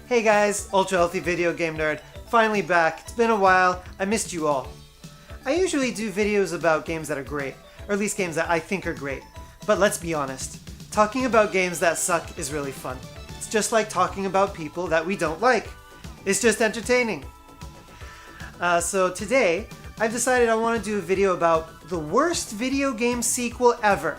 Hey guys, Ultra Healthy Video Game Nerd. Finally back. It's been a while. I missed you all. I usually do videos about games that are great, or at least games that I think are great. But let's be honest, talking about games that suck is really fun. It's just like talking about people that we don't like. It's just entertaining. So today, I've decided I want to do a video about the worst video game sequel ever.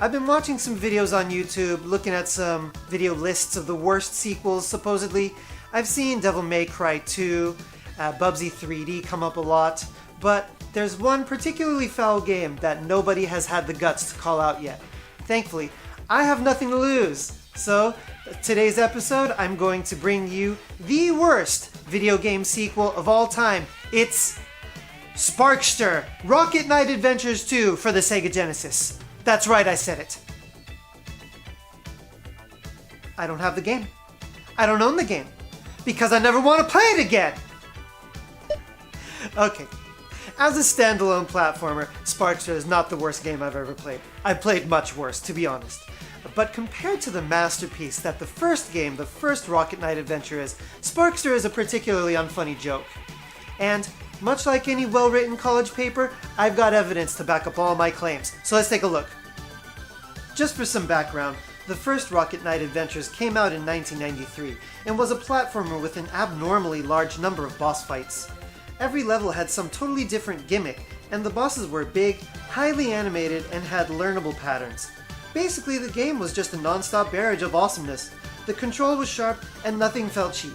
I've been watching some videos on YouTube, looking at some video lists of the worst sequels, supposedly. I've seen Devil May Cry 2, Bubsy 3D come up a lot, but there's one particularly foul game that nobody has had the guts to call out yet. Thankfully, I have nothing to lose. So, today's episode, I'm going to bring you the worst video game sequel of all time. It's Sparkster Rocket Knight Adventures 2 for the Sega Genesis. That's right, I said it. I don't have the game. I don't own the game. Because I never want to play it again! Okay. As a standalone platformer, Sparkster is not the worst game I've ever played. I've played much worse, to be honest. But compared to the masterpiece that the first game, the first Rocket Knight adventure is, Sparkster is a particularly unfunny joke. And much like any well-written college paper, I've got evidence to back up all my claims. So let's take a look. Just for some background, the first Rocket Knight Adventures came out in 1993 and was a platformer with an abnormally large number of boss fights. Every level had some totally different gimmick, and the bosses were big, highly animated, and had learnable patterns. Basically, the game was just a non-stop barrage of awesomeness. The control was sharp, and nothing felt cheap.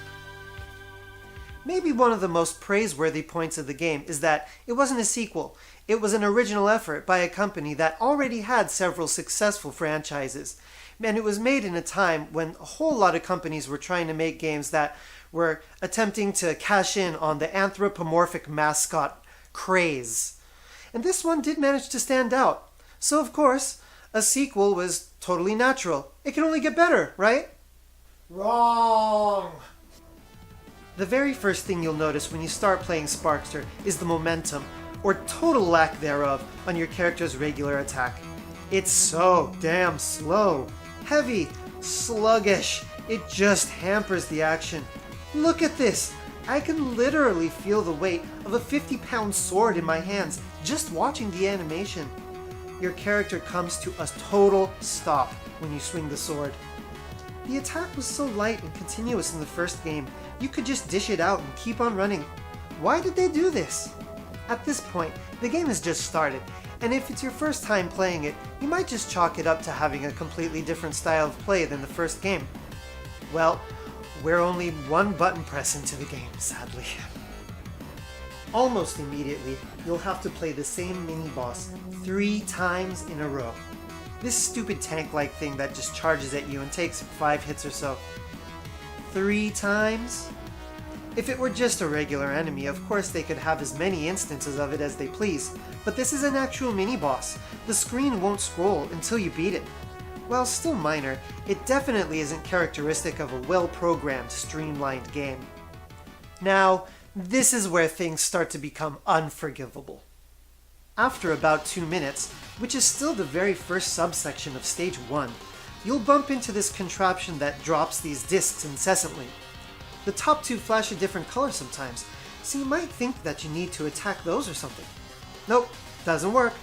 Maybe one of the most praiseworthy points of the game is that it wasn't a sequel. It was an original effort by a company that already had several successful franchises. And it was made in a time when a whole lot of companies were trying to make games that were attempting to cash in on the anthropomorphic mascot craze. And this one did manage to stand out. So of course, a sequel was totally natural. It can only get better, right? Wrong! The very first thing you'll notice when you start playing Sparkster is the momentum, or total lack thereof, on your character's regular attack. It's so damn slow, heavy, sluggish. It just hampers the action. Look at this! I can literally feel the weight of a 50-pound sword in my hands just watching the animation. Your character comes to a total stop when you swing the sword. The attack was so light and continuous in the first game, you could just dish it out and keep on running. Why did they do this? At this point, the game has just started, and if it's your first time playing it, you might just chalk it up to having a completely different style of play than the first game. Well, we're only one button press into the game, sadly. Almost immediately, you'll have to play the same mini-boss 3 times in a row. This stupid tank-like thing that just charges at you and takes 5 hits or so. 3 times? If it were just a regular enemy, of course they could have as many instances of it as they please, but this is an actual mini-boss. The screen won't scroll until you beat it. While still minor, it definitely isn't characteristic of a well-programmed, streamlined game. Now, this is where things start to become unforgivable. After about 2 minutes, which is still the very first subsection of Stage 1, you'll bump into this contraption that drops these discs incessantly. The top 2 flash a different color sometimes, so you might think that you need to attack those or something. Nope, doesn't work.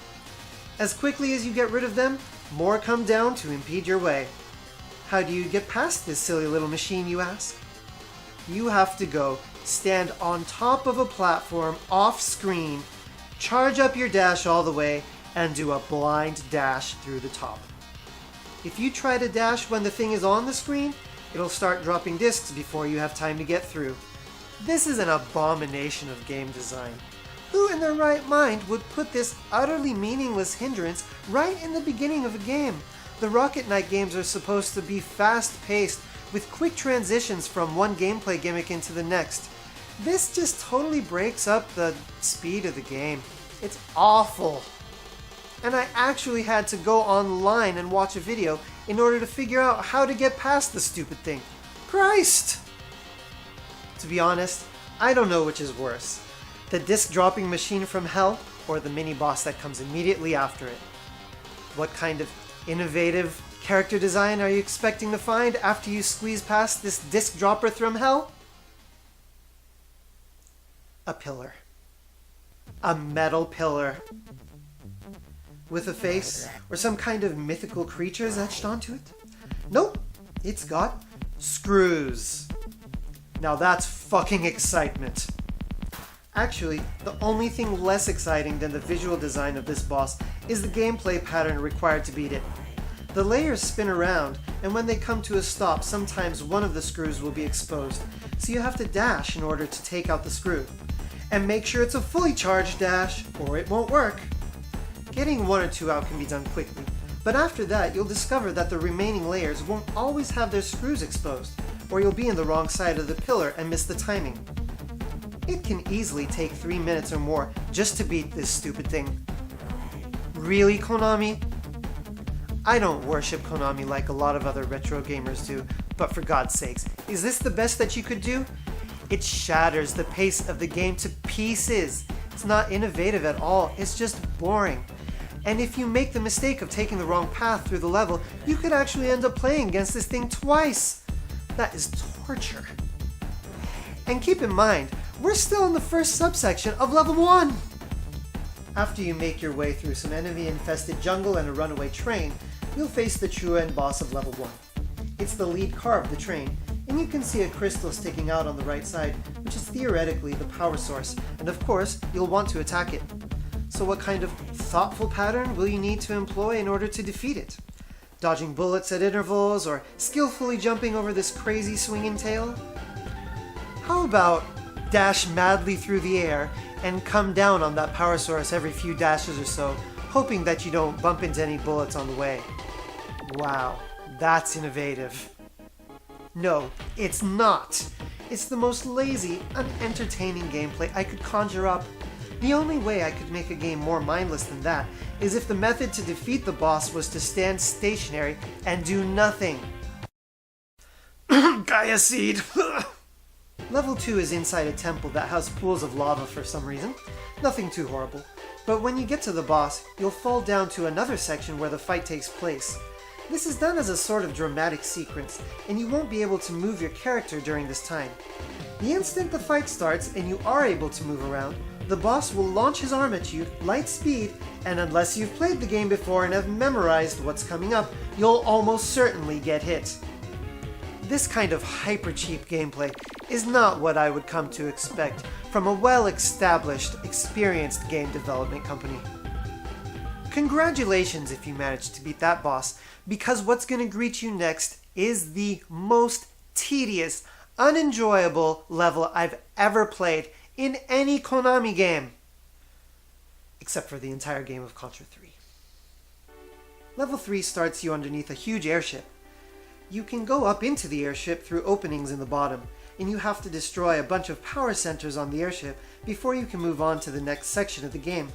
As quickly as you get rid of them, more come down to impede your way. How do you get past this silly little machine, you ask? You have to go stand on top of a platform off-screen, charge up your dash all the way, and do a blind dash through the top. If you try to dash when the thing is on the screen, it'll start dropping discs before you have time to get through. This is an abomination of game design. Who in their right mind would put this utterly meaningless hindrance right in the beginning of a game? The Rocket Knight games are supposed to be fast-paced, with quick transitions from one gameplay gimmick into the next. This just totally breaks up the speed of the game. It's awful. And I actually had to go online and watch a video in order to figure out how to get past the stupid thing. Christ! To be honest, I don't know which is worse. The disc-dropping machine from hell, or the mini-boss that comes immediately after it. What kind of innovative, character design are you expecting to find after you squeeze past this disc dropper from hell? A pillar. A metal pillar. With a face or some kind of mythical creatures etched onto it? Nope, it's got screws. Now that's fucking excitement. Actually, the only thing less exciting than the visual design of this boss is the gameplay pattern required to beat it. The layers spin around, and when they come to a stop, sometimes one of the screws will be exposed, so you have to dash in order to take out the screw. And make sure it's a fully charged dash, or it won't work. Getting one or two out can be done quickly, but after that you'll discover that the remaining layers won't always have their screws exposed, or you'll be in the wrong side of the pillar and miss the timing. It can easily take 3 minutes or more just to beat this stupid thing. Really, Konami? I don't worship Konami like a lot of other retro gamers do, but for God's sakes, is this the best that you could do? It shatters the pace of the game to pieces. It's not innovative at all, it's just boring. And if you make the mistake of taking the wrong path through the level, you could actually end up playing against this thing twice. That is torture. And keep in mind, we're still in the first subsection of level 1! After you make your way through some enemy-infested jungle and a runaway train, you'll face the true end boss of level 1. It's the lead car of the train, and you can see a crystal sticking out on the right side, which is theoretically the power source, and of course, you'll want to attack it. So what kind of thoughtful pattern will you need to employ in order to defeat it? Dodging bullets at intervals, or skillfully jumping over this crazy swinging tail? How about dash madly through the air and come down on that power source every few dashes or so, hoping that you don't bump into any bullets on the way? Wow, that's innovative. No, it's not. It's the most lazy, unentertaining gameplay I could conjure up. The only way I could make a game more mindless than that is if the method to defeat the boss was to stand stationary and do nothing. Gaia Seed! Level 2 is inside a temple that has pools of lava for some reason. Nothing too horrible. But when you get to the boss, you'll fall down to another section where the fight takes place. This is done as a sort of dramatic sequence, and you won't be able to move your character during this time. The instant the fight starts and you are able to move around, the boss will launch his arm at you, light speed, and unless you've played the game before and have memorized what's coming up, you'll almost certainly get hit. This kind of hyper-cheap gameplay is not what I would come to expect from a well-established, experienced game development company. Congratulations if you managed to beat that boss, because what's going to greet you next is the most tedious, unenjoyable level I've ever played in any Konami game. Except for the entire game of Contra 3. Level 3 starts you underneath a huge airship. You can go up into the airship through openings in the bottom, and you have to destroy a bunch of power centers on the airship before you can move on to the next section of the game.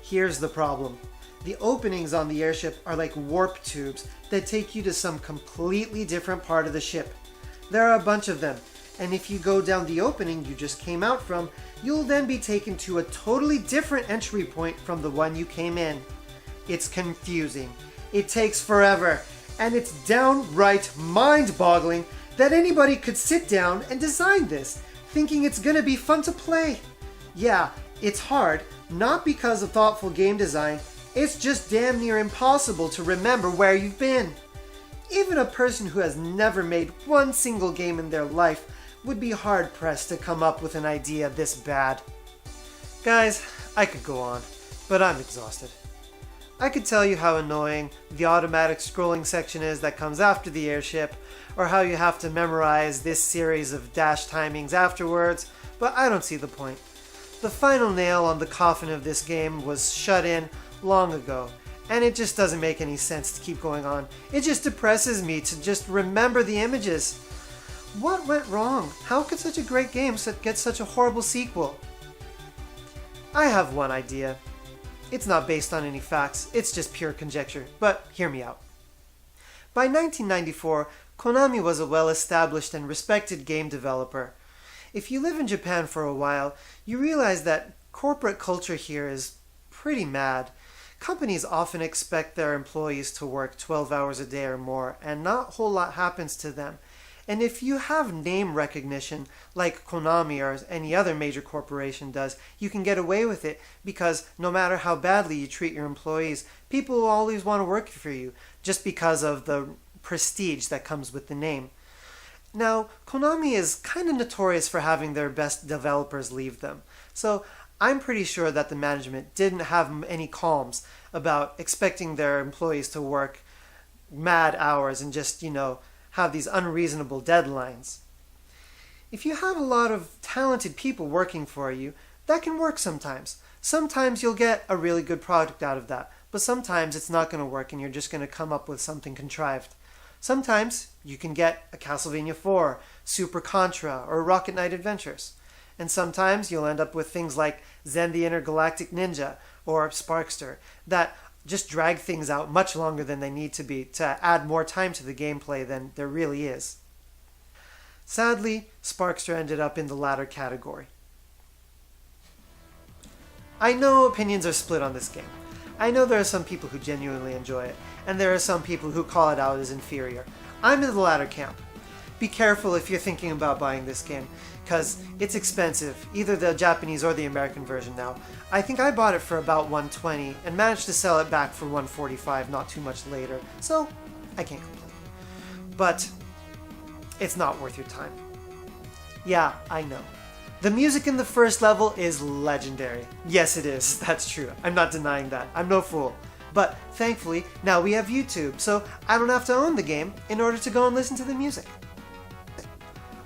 Here's the problem. The openings on the airship are like warp tubes that take you to some completely different part of the ship. There are a bunch of them, and if you go down the opening you just came out from, you'll then be taken to a totally different entry point from the one you came in. It's confusing. It takes forever. And it's downright mind-boggling that anybody could sit down and design this, thinking it's gonna be fun to play. Yeah, it's hard, not because of thoughtful game design, it's just damn near impossible to remember where you've been. Even a person who has never made one single game in their life would be hard-pressed to come up with an idea this bad. Guys, I could go on, but I'm exhausted. I could tell you how annoying the automatic scrolling section is that comes after the airship, or how you have to memorize this series of dash timings afterwards, but I don't see the point. The final nail on the coffin of this game was shut in long ago, and it just doesn't make any sense to keep going on. It just depresses me to just remember the images. What went wrong? How could such a great game get such a horrible sequel? I have one idea. It's not based on any facts, it's just pure conjecture, but hear me out. By 1994, Konami was a well-established and respected game developer. If you live in Japan for a while, you realize that corporate culture here is pretty mad. Companies often expect their employees to work 12 hours a day or more, and not a whole lot happens to them. And if you have name recognition, like Konami or any other major corporation does, you can get away with it because no matter how badly you treat your employees, people will always want to work for you just because of the prestige that comes with the name. Now, Konami is kind of notorious for having their best developers leave them, so I'm pretty sure that the management didn't have any qualms about expecting their employees to work mad hours and just, have these unreasonable deadlines. If you have a lot of talented people working for you, that can work sometimes. Sometimes you'll get a really good product out of that, but sometimes it's not going to work and you're just going to come up with something contrived. Sometimes you can get a Castlevania 4, Super Contra, or Rocket Knight Adventures. And sometimes you'll end up with things like Zen the Intergalactic Ninja or Sparkster that just drag things out much longer than they need to be to add more time to the gameplay than there really is. Sadly, Sparkster ended up in the latter category. I know opinions are split on this game. I know there are some people who genuinely enjoy it, and there are some people who call it out as inferior. I'm in the latter camp. Be careful if you're thinking about buying this game, because it's expensive, either the Japanese or the American version now. I think I bought it for about $120 and managed to sell it back for $145 not too much later, so I can't complain. But it's not worth your time. Yeah, I know. The music in the first level is legendary. Yes, it is. That's true. I'm not denying that. I'm no fool. But thankfully, now we have YouTube, so I don't have to own the game in order to go and listen to the music.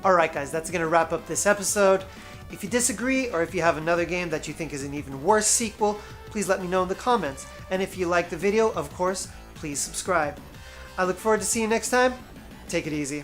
Alright guys, that's going to wrap up this episode. If you disagree, or if you have another game that you think is an even worse sequel, please let me know in the comments. And if you like the video, of course, please subscribe. I look forward to seeing you next time. Take it easy.